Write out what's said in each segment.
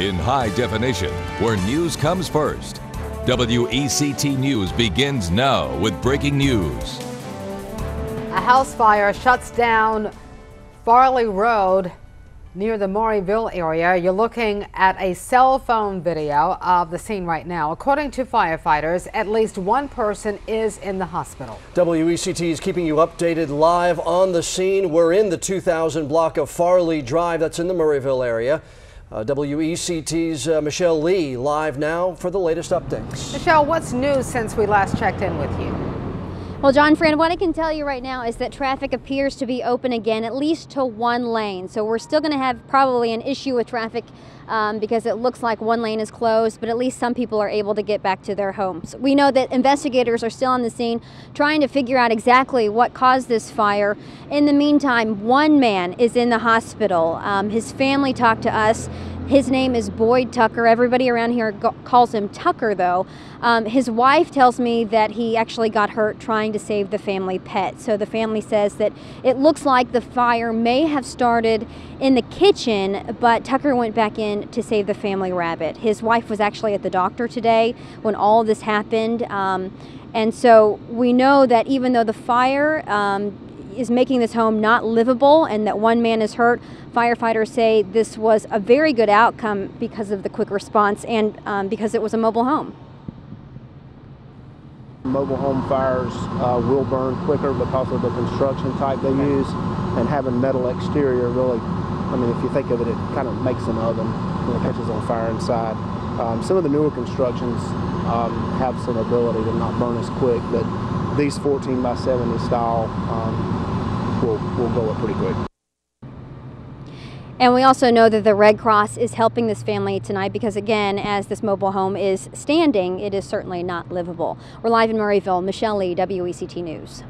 in high definition, where news comes first. WECT News begins now with breaking news. A house fire shuts down Farley Road near the Murrayville area. You're looking at a cell phone video of the scene right now. According to firefighters, at least one person is in the hospital. WECT is keeping you updated live on the scene. We're in the 2000 block of Farley Drive. That's in the Murrayville area. WECT's Michelle Lee live now for the latest updates. Michelle, what's new since we last checked in with you? Well, John, Fran, what I can tell you right now is that traffic appears to be open again, at least to one lane. So we're still going to have probably an issue with traffic because it looks like one lane is closed, but at least some people are able to get back to their homes. We know that investigators are still on the scene trying to figure out exactly what caused this fire. In the meantime, one man is in the hospital. His family talked to us. His name is Boyd Tucker. Everybody around here calls him Tucker, though. His wife tells me that he actually got hurt trying to save the family pet. So the family says that it looks like the fire may have started in the kitchen, but Tucker went back in to save the family rabbit. His wife was actually at the doctor today when all of this happened. And so we know that even though the fire is making this home not livable and that one man is hurt, firefighters say this was a very good outcome because of the quick response and because it was a mobile home. Mobile home fires will burn quicker because of the construction type they use, and having metal exterior really, I mean, if you think of it, it kind of makes an oven when it catches on fire inside. Some of the newer constructions have some ability to not burn as quick, but these 14 by 70 style will go up pretty quick. And we also know that the Red Cross is helping this family tonight because, again, as this mobile home is standing, it is certainly not livable. We're live in Murrayville. Michelle Lee, WECT News.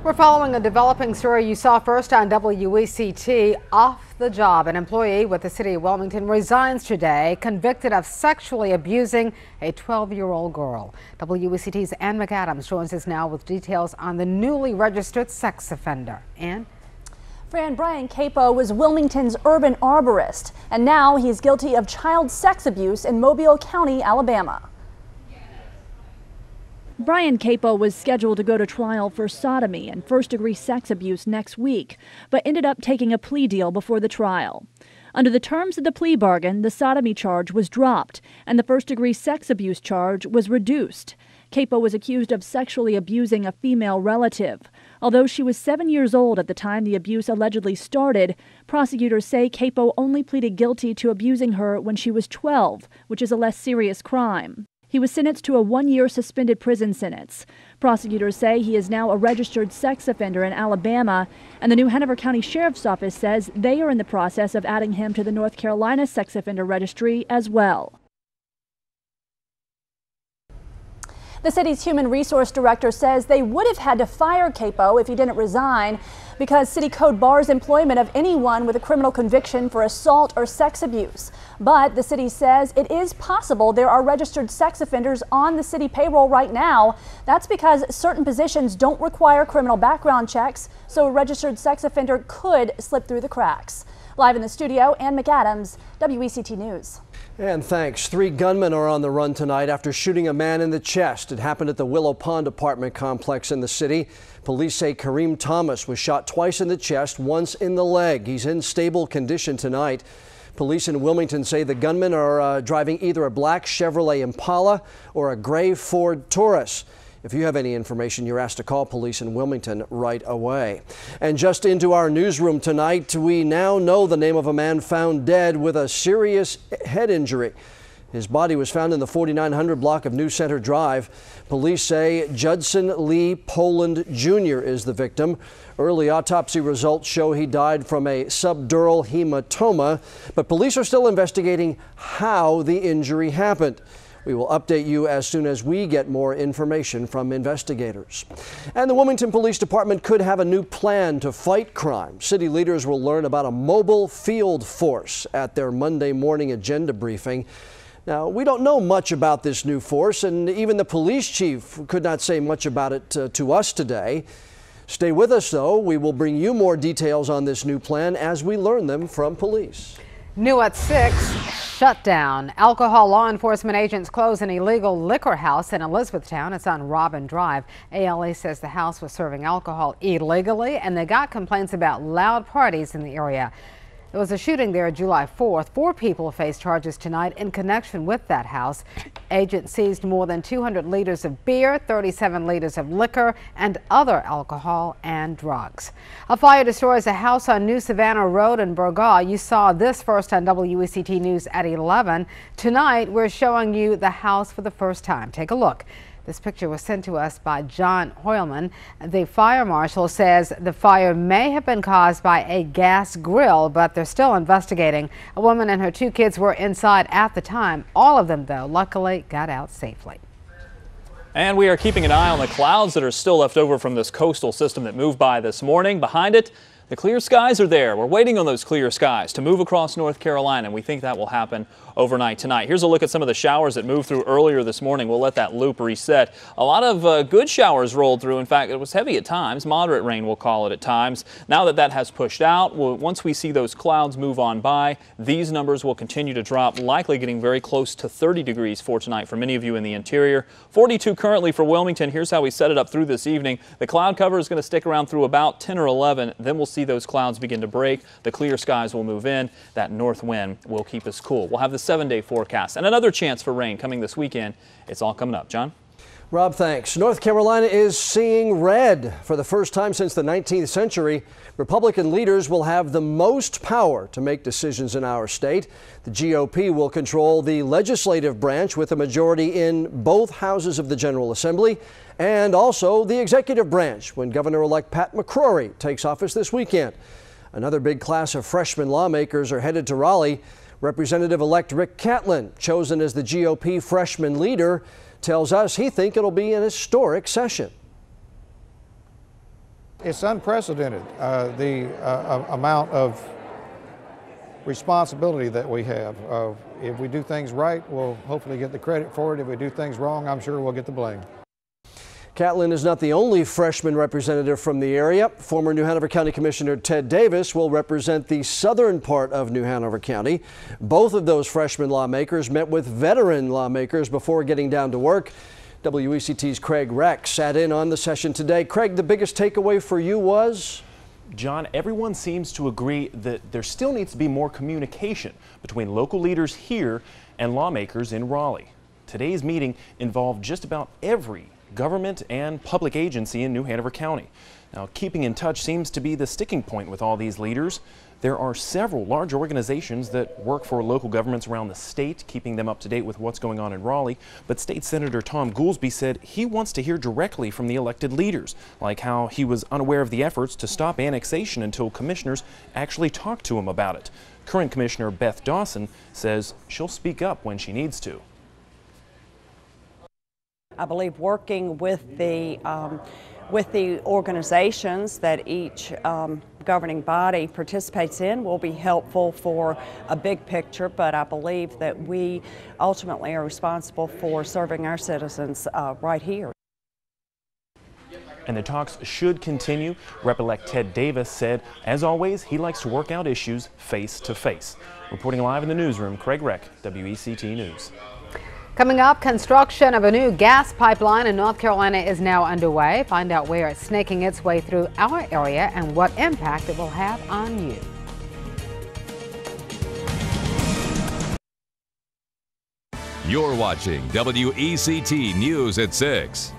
We're following a developing story you saw first on WECT. Off the job, an employee with the city of Wilmington resigns today, convicted of sexually abusing a 12-year-old girl. WECT's Ann McAdams joins us now with details on the newly registered sex offender. Ann? Fran, Brian Capo was Wilmington's urban arborist, and now he is guilty of child sex abuse in Mobile County, Alabama. Brian Capo was scheduled to go to trial for sodomy and first-degree sex abuse next week, but ended up taking a plea deal before the trial. Under the terms of the plea bargain, the sodomy charge was dropped, and the first-degree sex abuse charge was reduced. Capo was accused of sexually abusing a female relative. Although she was 7 years old at the time the abuse allegedly started, prosecutors say Capo only pleaded guilty to abusing her when she was 12, which is a less serious crime. He was sentenced to a 1-year suspended prison sentence. Prosecutors say he is now a registered sex offender in Alabama, and the New Hanover County Sheriff's Office says they are in the process of adding him to the North Carolina Sex Offender Registry as well. The city's human resource director says they would have had to fire Capo if he didn't resign because city code bars employment of anyone with a criminal conviction for assault or sex abuse. But the city says it is possible there are registered sex offenders on the city payroll right now. That's because certain positions don't require criminal background checks, so a registered sex offender could slip through the cracks. Live in the studio, Ann McAdams, WECT News. And thanks. 3 gunmen are on the run tonight after shooting a man in the chest. It happened at the Willow Pond apartment complex in the city. Police say Kareem Thomas was shot twice in the chest, once in the leg. He's in stable condition tonight. Police in Wilmington say the gunmen are driving either a black Chevrolet Impala or a gray Ford Taurus. If you have any information, you're asked to call police in Wilmington right away. And just into our newsroom tonight, we now know the name of a man found dead with a serious head injury. His body was found in the 4900 block of New Center Drive. Police say Judson Lee Poland Jr. is the victim. Early autopsy results show he died from a subdural hematoma, but police are still investigating how the injury happened. We will update you as soon as we get more information from investigators. And the Wilmington Police Department could have a new plan to fight crime. City leaders will learn about a mobile field force at their Monday morning agenda briefing. Now, we don't know much about this new force, and even the police chief could not say much about it to us today. Stay with us, though. We will bring you more details on this new plan as we learn them from police. New at 6. shutdown. Alcohol law enforcement agents closed an illegal liquor house in Elizabethtown. It's on Robin Drive. ALE says the house was serving alcohol illegally, and they got complaints about loud parties in the area. There was a shooting there July 4th. 4 people face charges tonight in connection with that house. Agents seized more than 200 liters of beer, 37 liters of liquor, and other alcohol and drugs. A fire destroys a house on New Savannah Road in Burgaw. You saw this first on WECT News at 11. Tonight, we're showing you the house for the first time. Take a look. This picture was sent to us by John Hoylman. The fire marshal says the fire may have been caused by a gas grill, but they're still investigating. A woman and her 2 kids were inside at the time. All of them, though, luckily got out safely. And we are keeping an eye on the clouds that are still left over from this coastal system that moved by this morning. Behind it, the clear skies are there. We're waiting on those clear skies to move across North Carolina, and we think that will happen overnight tonight. Here's a look at some of the showers that moved through earlier this morning. We'll let that loop reset. A lot of good showers rolled through. In fact, it was heavy at times. Moderate rain, we'll call it at times. Now that that has pushed out, once we see those clouds move on by, these numbers will continue to drop, likely getting very close to 30 degrees for tonight for many of you in the interior. 42 currently for Wilmington. Here's how we set it up through this evening. The cloud cover is going to stick around through about 10 or 11. Then we'll see those clouds begin to break. The clear skies will move in. That north wind will keep us cool. We'll have the 7-day forecast and another chance for rain coming this weekend. It's all coming up. John? Rob, thanks. North Carolina is seeing red. For the first time since the 19th century, Republican leaders will have the most power to make decisions in our state. The GOP will control the legislative branch with a majority in both houses of the General Assembly and also the executive branch when Governor-elect Pat McCrory takes office this weekend. Another big class of freshman lawmakers are headed to Raleigh. Representative-elect Rick Catlin, chosen as the GOP freshman leader, tells us he thinks it'll be an historic session. It's unprecedented, the amount of responsibility that we have. If we do things right, we'll hopefully get the credit for it. If we do things wrong, I'm sure we'll get the blame. Catlin is not the only freshman representative from the area. Former New Hanover County Commissioner Ted Davis will represent the southern part of New Hanover County. Both of those freshman lawmakers met with veteran lawmakers before getting down to work. WECT's Craig Rex sat in on the session today. Craig, the biggest takeaway for you was? John, everyone seems to agree that there still needs to be more communication between local leaders here and lawmakers in Raleigh. Today's meeting involved just about every government and public agency in New Hanover County. Now, keeping in touch seems to be the sticking point with all these leaders. There are several large organizations that work for local governments around the state, keeping them up to date with what's going on in Raleigh. But State Senator Tom Goolsby said he wants to hear directly from the elected leaders, like how he was unaware of the efforts to stop annexation until commissioners actually talked to him about it. Current Commissioner Beth Dawson says she'll speak up when she needs to. I believe working with the organizations that each governing body participates in will be helpful for a big picture, but I believe that we ultimately are responsible for serving our citizens right here. And the talks should continue. Rep-elect Ted Davis said, as always, he likes to work out issues face to face. Reporting live in the newsroom, Craig Reck, WECT News. Coming up, construction of a new gas pipeline in North Carolina is now underway. Find out where it's snaking its way through our area and what impact it will have on you. You're watching WECT News at 6.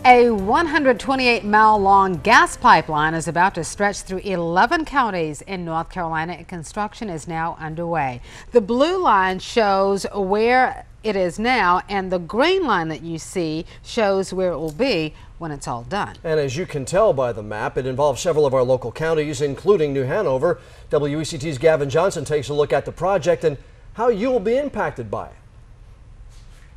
A 128-mile-long gas pipeline is about to stretch through 11 counties in North Carolina, and construction is now underway. The blue line shows where it is now, and the green line that you see shows where it will be when it's all done. And as you can tell by the map, it involves several of our local counties, including New Hanover. WECT's Gavin Johnson takes a look at the project and how you will be impacted by it.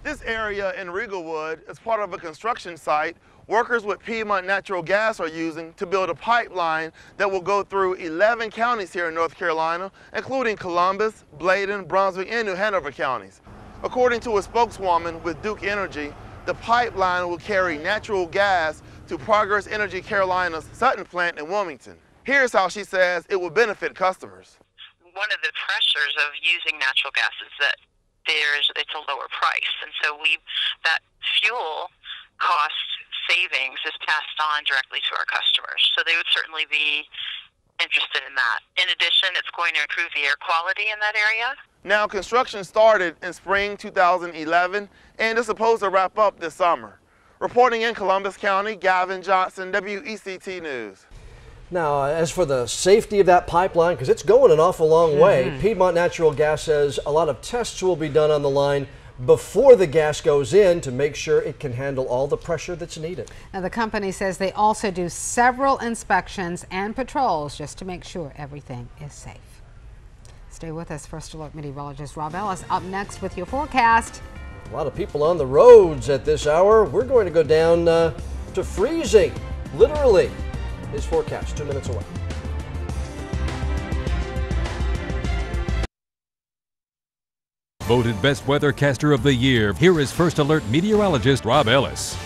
This area in Regalwood is part of a construction site workers with Piedmont Natural Gas are using to build a pipeline that will go through 11 counties here in North Carolina, including Columbus, Bladen, Brunswick, and New Hanover counties. According to a spokeswoman with Duke Energy, the pipeline will carry natural gas to Progress Energy Carolina's Sutton plant in Wilmington. Here's how she says it will benefit customers. one of the pressures of using natural gas is that it's a lower price, and so that fuel cost savings is passed on directly to our customers. So they would certainly be interested in that. In addition, it's going to improve the air quality in that area. Now, construction started in spring 2011 and is supposed to wrap up this summer. Reporting in Columbus County, Gavin Johnson, WECT News. Now, as for the safety of that pipeline, because it's going an awful long way, Piedmont Natural Gas says a lot of tests will be done on the line before the gas goes in to make sure it can handle all the pressure that's needed. Now, the company says they also do several inspections and patrols just to make sure everything is safe. Stay with us. First Alert meteorologist Rob Ellis up next with your forecast. A lot of people on the roads at this hour. We're going to go down to freezing, literally. His forecast 2 minutes away. Voted Best Weathercaster of the Year, here is First Alert meteorologist Rob Ellis.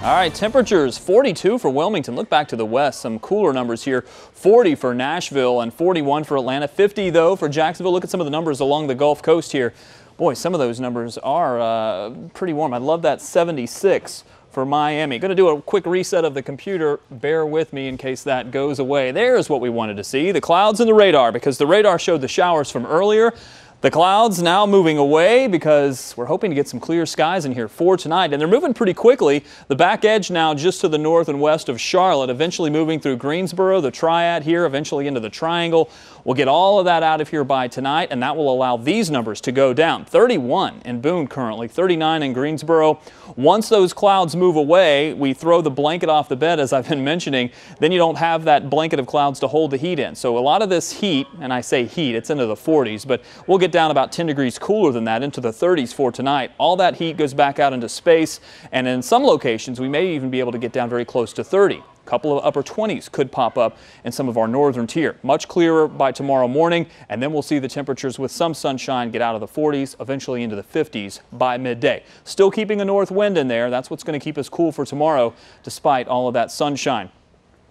All right, temperatures 42 for Wilmington. Look back to the west, some cooler numbers here. 40 for Nashville and 41 for Atlanta. 50 though for Jacksonville. Look at some of the numbers along the Gulf Coast here. Boy, some of those numbers are pretty warm. I love that 76 for Miami. Going to do a quick reset of the computer. Bear with me in case that goes away. There's what we wanted to see, the clouds and the radar, because the radar showed the showers from earlier. The clouds now moving away because we're hoping to get some clear skies in here for tonight, and they're moving pretty quickly. The back edge now just to the north and west of Charlotte, eventually moving through Greensboro, the Triad here, eventually into the Triangle. We'll get all of that out of here by tonight, and that will allow these numbers to go down. 31 in Boone currently, 39 in Greensboro. Once those clouds move away, we throw the blanket off the bed, as I've been mentioning. Then you don't have that blanket of clouds to hold the heat in. So a lot of this heat, and I say heat, it's into the 40s, but we'll get down about 10 degrees cooler than that into the 30s for tonight. All that heat goes back out into space, and in some locations we may even be able to get down very close to 30. A couple of upper 20s could pop up in some of our northern tier. Much clearer by tomorrow morning, and then we'll see the temperatures with some sunshine get out of the 40s, eventually into the 50s by midday. Still keeping a north wind in there. That's what's going to keep us cool for tomorrow despite all of that sunshine.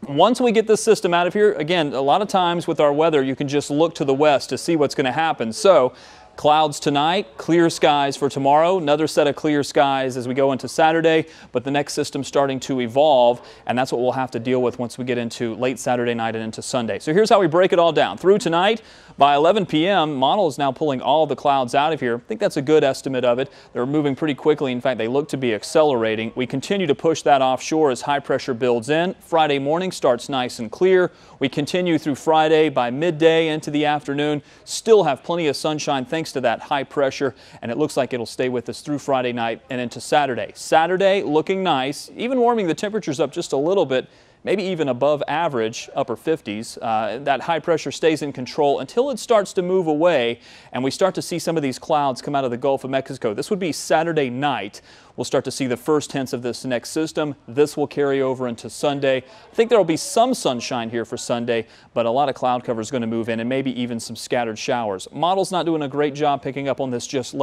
Once we get this system out of here, again, a lot of times with our weather, you can just look to the west to see what's going to happen. So clouds tonight, clear skies for tomorrow, another set of clear skies as we go into Saturday, but the next system starting to evolve, and that's what we'll have to deal with once we get into late Saturday night and into Sunday. So here's how we break it all down. Through tonight, by 11 p.m., model is now pulling all the clouds out of here. I think that's a good estimate of it. They're moving pretty quickly. In fact, they look to be accelerating. We continue to push that offshore as high pressure builds in. Friday morning starts nice and clear. We continue through Friday by midday into the afternoon. Still have plenty of sunshine thanks to that high pressure, and it looks like it'll stay with us through Friday night and into Saturday. Saturday looking nice, even warming the temperatures up just a little bit, maybe even above average, upper 50s. That high pressure stays in control until it starts to move away and we start to see some of these clouds come out of the Gulf of Mexico. This would be Saturday night. We'll start to see the first hints of this next system. This will carry over into Sunday. I think there will be some sunshine here for Sunday, but a lot of cloud cover is going to move in and maybe even some scattered showers. Model's not doing a great job picking up on this just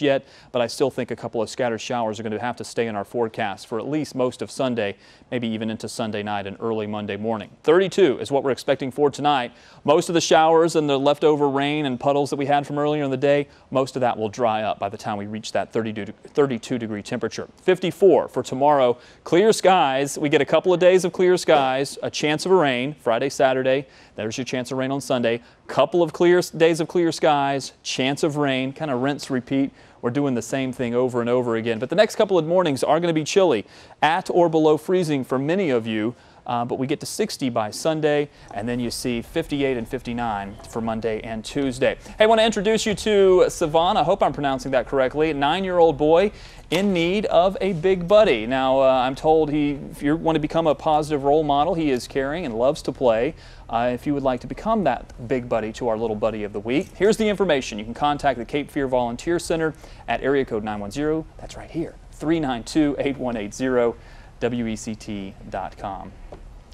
yet, but I still think a couple of scattered showers are going to have to stay in our forecast for at least most of Sunday, maybe even into Sunday night and early Monday morning. 32 is what we're expecting for tonight. Most of the showers and the leftover rain and puddles that we had from earlier in the day, most of that will dry up by the time we reach that 32 degree temperature. 54 for tomorrow. Clear skies. We get a couple of days of clear skies, a chance of rain Friday, Saturday. There's your chance of rain on Sunday. Couple of days of clear skies, chance of rain, kind of rinse, repeat. We're doing the same thing over and over again. But the next couple of mornings are going to be chilly, at or below freezing for many of you. But we get to 60 by Sunday, and then you see 58 and 59 for Monday and Tuesday. Hey, I want to introduce you to Savon. I hope I'm pronouncing that correctly. A 9-year-old boy in need of a big buddy. Now, I'm told if you want to become a positive role model, he is caring and loves to play. If you would like to become that big buddy to our little buddy of the week, here's the information. You can contact the Cape Fear Volunteer Center at area code 910. That's right here, 392-8180. WECT.com.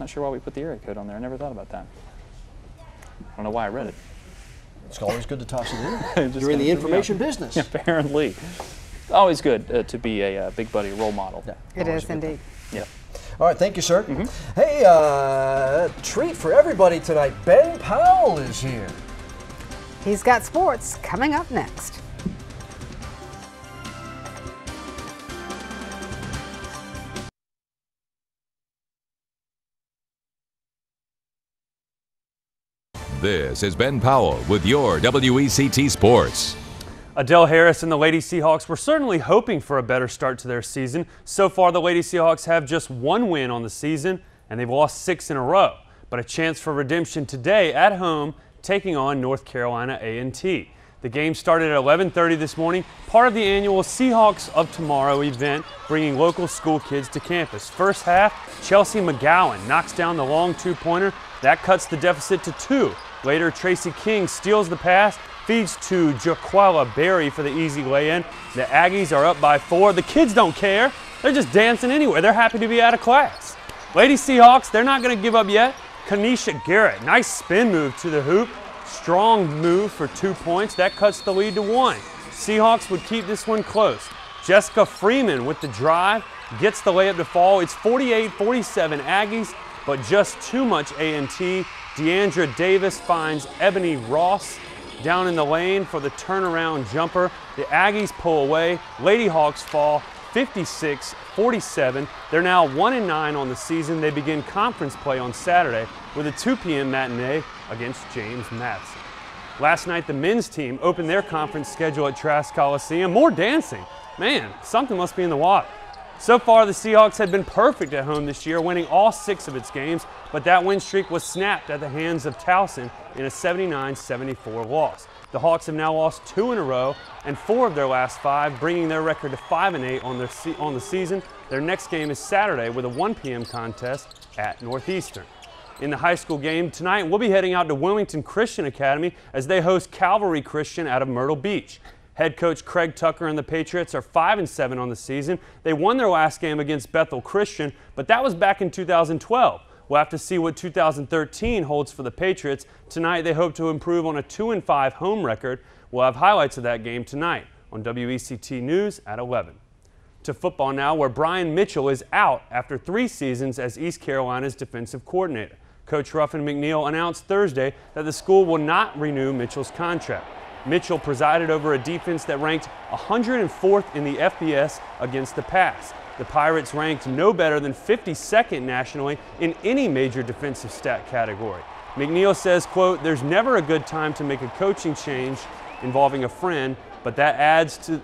Not sure why we put the area code on there. I never thought about that. I don't know why I read it. It's always good to toss it in. You're in the information business. Apparently. Always good to be a big buddy role model. Yeah, it is indeed. Yeah. All right, thank you, sir. Hey, treat for everybody tonight. Ben Powell is here. He's got sports coming up next. This is Ben Powell with your WECT Sports. Adele Harris and the Lady Seahawks were certainly hoping for a better start to their season. So far, the Lady Seahawks have just one win on the season, and they've lost 6 in a row. But a chance for redemption today at home, taking on North Carolina A&T. The game started at 11:30 this morning, part of the annual Seahawks of Tomorrow event, bringing local school kids to campus. First half, Chelsea McGowan knocks down the long two-pointer. That cuts the deficit to 2. Later, Tracy King steals the pass, feeds to Jaquala Berry for the easy lay-in. The Aggies are up by 4. The kids don't care. They're just dancing anyway. They're happy to be out of class. Lady Seahawks, they're not going to give up yet. Kanisha Garrett, nice spin move to the hoop. Strong move for 2 points. That cuts the lead to 1. Seahawks would keep this one close. Jessica Freeman with the drive, gets the layup to fall. It's 48-47 Aggies, but just too much A&T. Deandra Davis finds Ebony Ross down in the lane for the turnaround jumper. The Aggies pull away. Lady Hawks fall 56-47. They're now 1-9 on the season. They begin conference play on Saturday with a 2 p.m. matinee against James Madison. Last night, the men's team opened their conference schedule at Trask Coliseum. More dancing. Man, something must be in the water. So far, the Seahawks had been perfect at home this year, winning all 6 of its games, but that win streak was snapped at the hands of Towson in a 79-74 loss. The Hawks have now lost 2 in a row and 4 of their last 5, bringing their record to 5-8 on the season. Their next game is Saturday with a 1 p.m. contest at Northeastern. In the high school game tonight, we'll be heading out to Wilmington Christian Academy as they host Calvary Christian out of Myrtle Beach. Head coach Craig Tucker and the Patriots are 5-7 on the season. They won their last game against Bethel Christian, but that was back in 2012. We'll have to see what 2013 holds for the Patriots. Tonight, they hope to improve on a 2-5 home record. We'll have highlights of that game tonight on WECT News at 11. To football now, where Brian Mitchell is out after 3 seasons as East Carolina's defensive coordinator. Coach Ruffin McNeil announced Thursday that the school will not renew Mitchell's contract. Mitchell presided over a defense that ranked 104th in the FBS against the pass. The Pirates ranked no better than 52nd nationally in any major defensive stat category. McNeil says, quote, "There's never a good time to make a coaching change involving a friend, but that adds to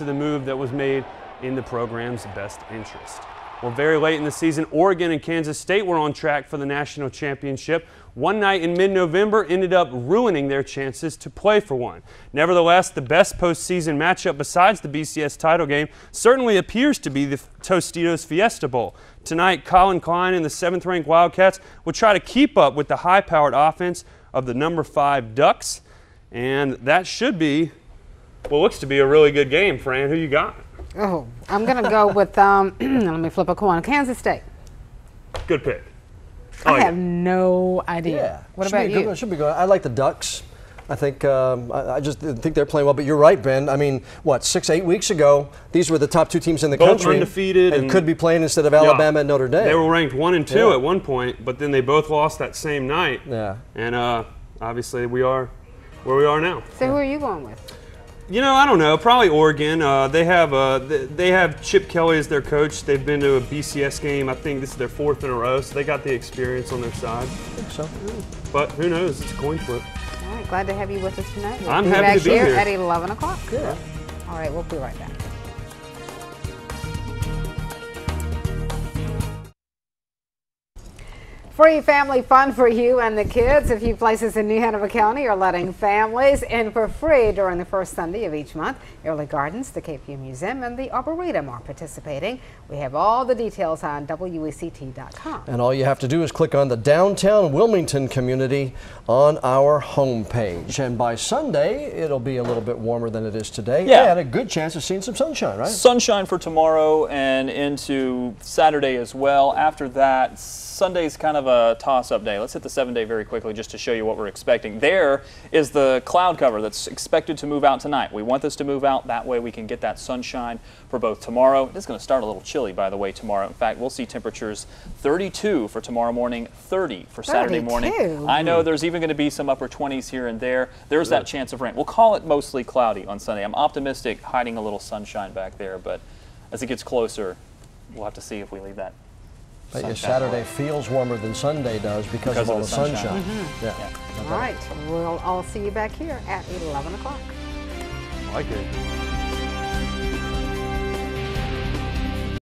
the move that was made in the program's best interest." Well, very late in the season, Oregon and Kansas State were on track for the national championship. One night in mid-November ended up ruining their chances to play for one. Nevertheless, the best postseason matchup besides the BCS title game certainly appears to be the Tostitos Fiesta Bowl. Tonight, Colin Klein and the 7th-ranked Wildcats will try to keep up with the high-powered offense of the number 5 Ducks, and that should be what looks to be a really good game. Fran, who you got? Oh, I'm going to go with, let me flip a coin, Kansas State. Good pick. I have no idea. Yeah. What about you? Should be good. I like the Ducks. I think I just think they're playing well. But you're right, Ben. I mean, what, 6-8 weeks ago, these were the top 2 teams in the country. Both undefeated and could be playing instead of Alabama and Notre Dame. They were ranked 1 and 2 at one point, but then they both lost that same night. Yeah. And obviously we are where we are now. So who are you going with? You know, I don't know. Probably Oregon. They have Chip Kelly as their coach. They've been to a BCS game. I think this is their 4th in a row, so they got the experience on their side. I think so. But who knows? It's a coin flip. All right, glad to have you with us tonight. I'm happy to be here at 11 o'clock. Yeah. All right, we'll be right back. Free family fun for you and the kids. A few places in New Hanover County are letting families in for free during the first Sunday of each month. Early Gardens, the Cape View Museum, and the Arboretum are participating. We have all the details on WECT.com. And all you have to do is click on the Downtown Wilmington community on our homepage. And by Sunday, it'll be a little bit warmer than it is today. Yeah. And a good chance of seeing some sunshine, right? Sunshine for tomorrow and into Saturday as well. After that, Sunday's kind of a toss-up day. Let's hit the 7-day very quickly just to show you what we're expecting. There is the cloud cover that's expected to move out tonight. We want this to move out. That way we can get that sunshine for both tomorrow. It is going to start a little chilly, by the way, tomorrow. In fact, we'll see temperatures 32 for tomorrow morning, 30 for Saturday morning. I know there's even going to be some upper 20s here and there. There's that chance of rain. We'll call it mostly cloudy on Sunday. I'm optimistic, hiding a little sunshine back there, but as it gets closer, we'll have to see if we leave that. But your Saturday feels warmer than Sunday does because of all the sunshine. Yeah. All right, we'll all see you back here at 11 o'clock. I like it.